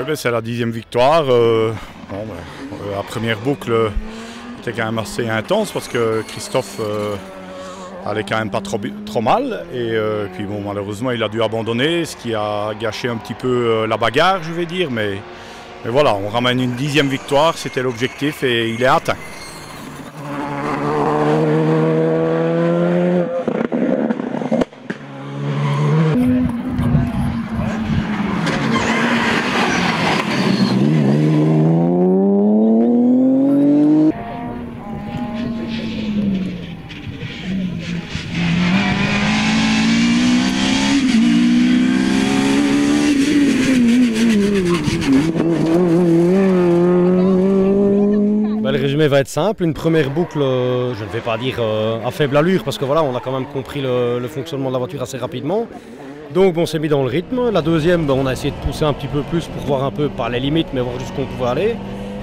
ben, c'est la 10e victoire. La première boucle était quand même assez intense parce que Christophe allait quand même pas trop mal. Et puis bon, malheureusement, il a dû abandonner, ce qui a gâché un petit peu la bagarre, je vais dire. Mais voilà, on ramène une 10e victoire, c'était l'objectif et il est atteint. Le résumé va être simple, une première boucle, je ne vais pas dire à faible allure parce que voilà, on a quand même compris le fonctionnement de la voiture assez rapidement. Donc on s'est mis dans le rythme. La deuxième, on a essayé de pousser un petit peu plus pour voir un peu par les limites, mais voir jusqu'où on pouvait aller.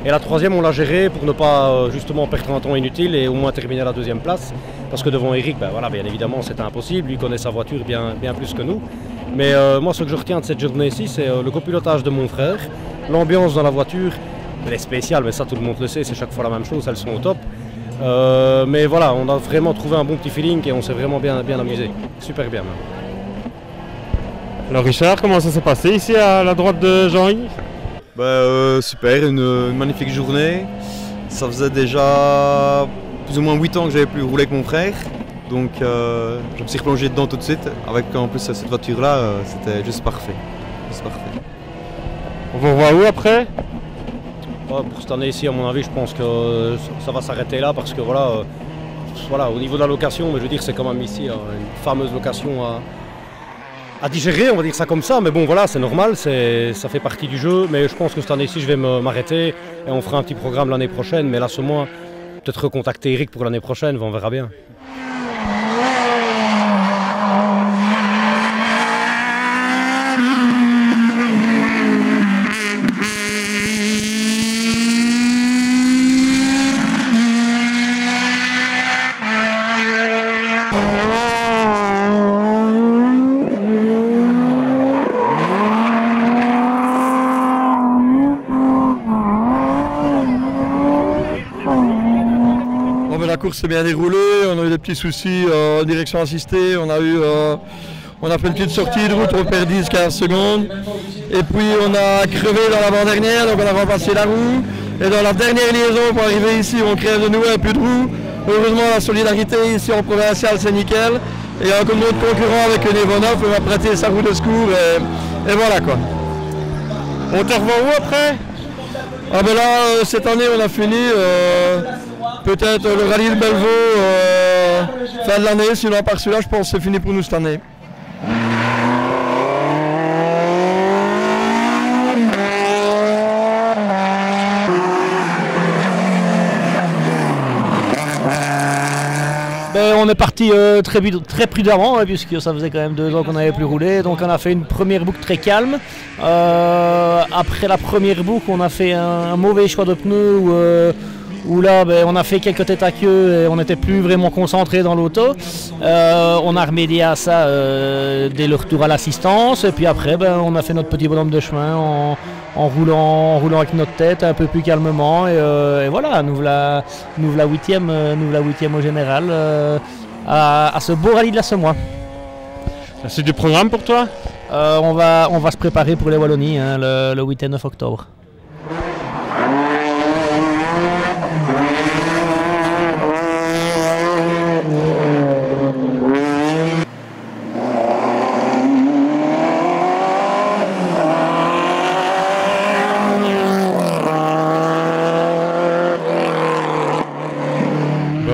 Et la troisième, on l'a gérée pour ne pas justement perdre un temps inutile et au moins terminer à la deuxième place. Parce que devant Eric, voilà, bien évidemment, c'était impossible. Lui connaît sa voiture bien plus que nous. Mais moi, ce que je retiens de cette journée-ci, c'est le copilotage de mon frère, l'ambiance dans la voiture. Elle est spéciale, mais ça tout le monde le sait, c'est chaque fois la même chose, elles sont au top. Mais voilà, on a vraiment trouvé un bon petit feeling et on s'est vraiment bien amusé. Super bien. Alors Richard, comment ça s'est passé ici à la droite de Jean-Yves? Super, une magnifique journée. Ça faisait déjà plus ou moins 8 ans que j'avais plus roulé avec mon frère. Donc je me suis replongé dedans tout de suite. Avec en plus cette voiture-là, c'était juste parfait. On vous revoit où après? Pour cette année-ci, à mon avis, je pense que ça va s'arrêter là parce que voilà, au niveau de la location, mais je veux dire, c'est quand même ici une fameuse location à digérer, on va dire ça comme ça. Mais bon, voilà, c'est normal, ça fait partie du jeu. Mais je pense que cette année-ci, je vais m'arrêter et on fera un petit programme l'année prochaine. Mais là, ce mois, peut-être recontacter Eric pour l'année prochaine, on verra bien. La course s'est bien déroulée, on a eu des petits soucis en direction assistée, on a fait une petite sortie de route, on perd 10-15 secondes. Et puis on a crevé dans l'avant-dernière, donc on a remplacé la roue. Et dans la dernière liaison pour arriver ici, on crève de nouveau un peu de roue. Heureusement la solidarité ici en provincial c'est nickel. Et il y a encore notre concurrent avec un Evonov, on va prêter sa roue de secours et voilà quoi. On te revoit où après? Ah ben là, cette année on a fini peut-être le rallye de Bellevaux fin de l'année, sinon à part celui-là je pense que c'est fini pour nous cette année. On est parti très prudemment puisque ça faisait quand même 2 ans qu'on n'avait plus roulé, donc on a fait une première boucle très calme. Après la première boucle on a fait un mauvais choix de pneus où là on a fait quelques têtes à queue et on n'était plus vraiment concentré dans l'auto. On a remédié à ça dès le retour à l'assistance et puis après on a fait notre petit bonhomme de chemin en roulant avec notre tête un peu plus calmement et voilà, nous voilà 8e au général à ce beau rallye de la Semois. C'est du programme pour toi? On va se préparer pour les Wallonies le 8 et 9 octobre.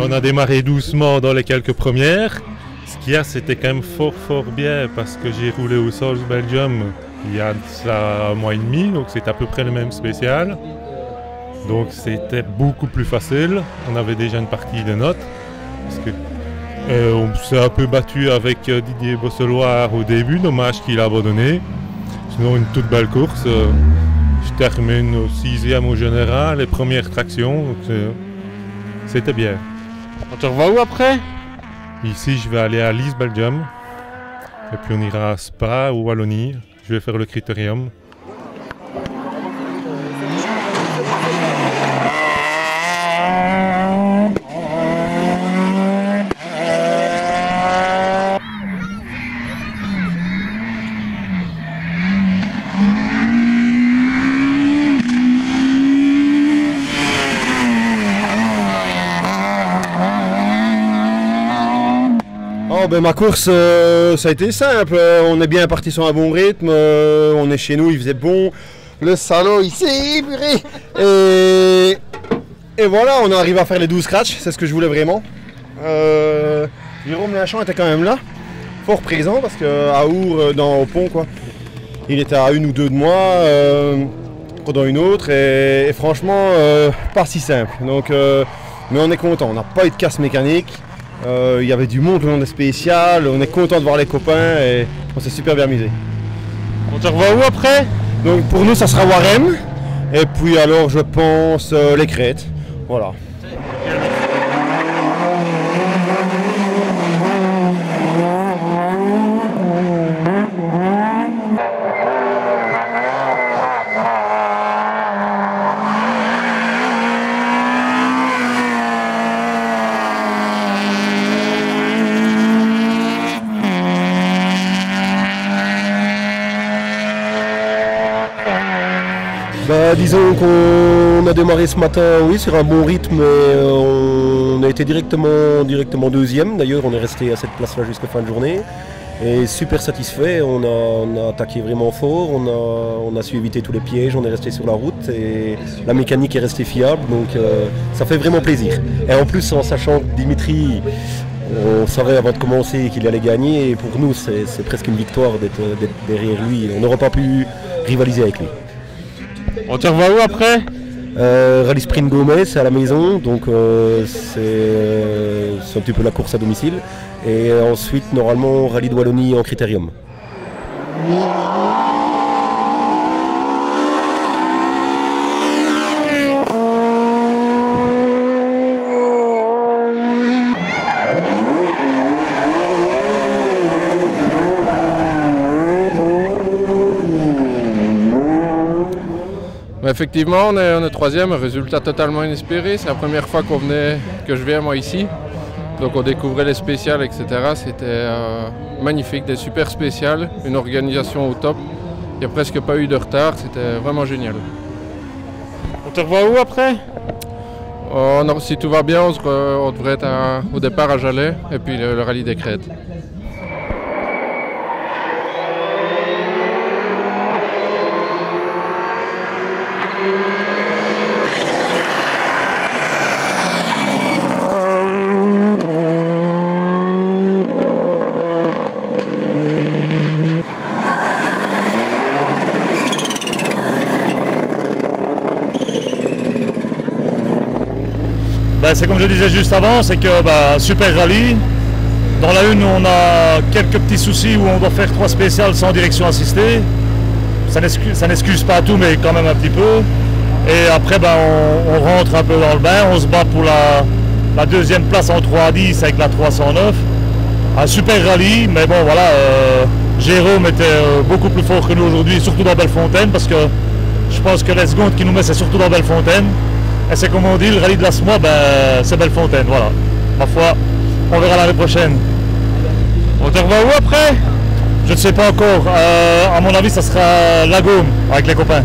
On a démarré doucement dans les quelques premières. Ce qu'il y a, c'était quand même fort bien parce que j'ai roulé au South Belgium il y a ça 1 mois et demi, donc c'est à peu près le même spécial. Donc c'était beaucoup plus facile. On avait déjà une partie de notes. Parce que, on s'est un peu battu avec Didier Bosseloir au début, dommage qu'il a abandonné. Sinon une toute belle course. Je termine au 6e au général, les premières tractions. Donc c'était bien. On te revoit où après? Ici, je vais aller à Lies Belgium. Et puis on ira à Spa ou Wallonie. Je vais faire le critérium. Ben, ma course, ça a été simple. On est bien parti sur un bon rythme. On est chez nous, il faisait bon. Le salaud ici, purée. Et voilà, on est arrivé à faire les 12 scratchs. C'est ce que je voulais vraiment. Jérôme Lachamp était quand même là. Fort présent parce qu'à Our, au pont, quoi. Il était à 1 ou 2 de moi. Dans une autre. Et franchement, pas si simple. Donc, mais on est content. On n'a pas eu de casse mécanique. Il y avait du monde le long des spéciales, on est content de voir les copains et on s'est super bien amusé. On te revoit où après? Donc pour nous ça sera Warem et puis alors je pense les crêtes. Voilà. Disons qu'on a démarré ce matin, oui, sur un bon rythme et on a été directement deuxième. D'ailleurs, on est resté à cette place-là jusqu'à fin de journée et super satisfait. On a attaqué vraiment fort, on a su éviter tous les pièges, on est resté sur la route et la mécanique est restée fiable, donc ça fait vraiment plaisir. Et en plus, en sachant que Dimitri, on savait avant de commencer qu'il allait gagner et pour nous, c'est presque une victoire d'être derrière lui. On n'aurait pas pu rivaliser avec lui. On te revoit où après? Rallye Sprint Gomez, c'est à la maison, donc c'est un petit peu la course à domicile. Et ensuite, normalement, Rallye de Wallonie en critérium. Effectivement, on est troisième, résultat totalement inespéré. C'est la première fois que je viens moi ici. Donc on découvrait les spéciales, etc. C'était magnifique, des super spéciales, une organisation au top. Il n'y a presque pas eu de retard, c'était vraiment génial. On te revoit où après? Si tout va bien, on devrait être au départ à Jalais et puis le rallye des Crêtes. C'est comme je disais juste avant, c'est que super rallye. Dans la une, on a quelques petits soucis où on doit faire 3 spéciales sans direction assistée. Ça n'excuse pas tout, mais quand même un petit peu. Et après, on rentre un peu dans le bain. On se bat pour la deuxième place en 3-10 avec la 309. Un super rallye, mais bon voilà, Jérôme était beaucoup plus fort que nous aujourd'hui, surtout dans Bellefontaine, parce que je pense que les secondes qui nous met, c'est surtout dans Bellefontaine. Et c'est comme on dit, le rallye de l'Asmois, c'est Bellefontaine, voilà. Ma foi, on verra l'année prochaine. On te revoit où après? Je ne sais pas encore. À mon avis, ça sera la Gaume avec les copains.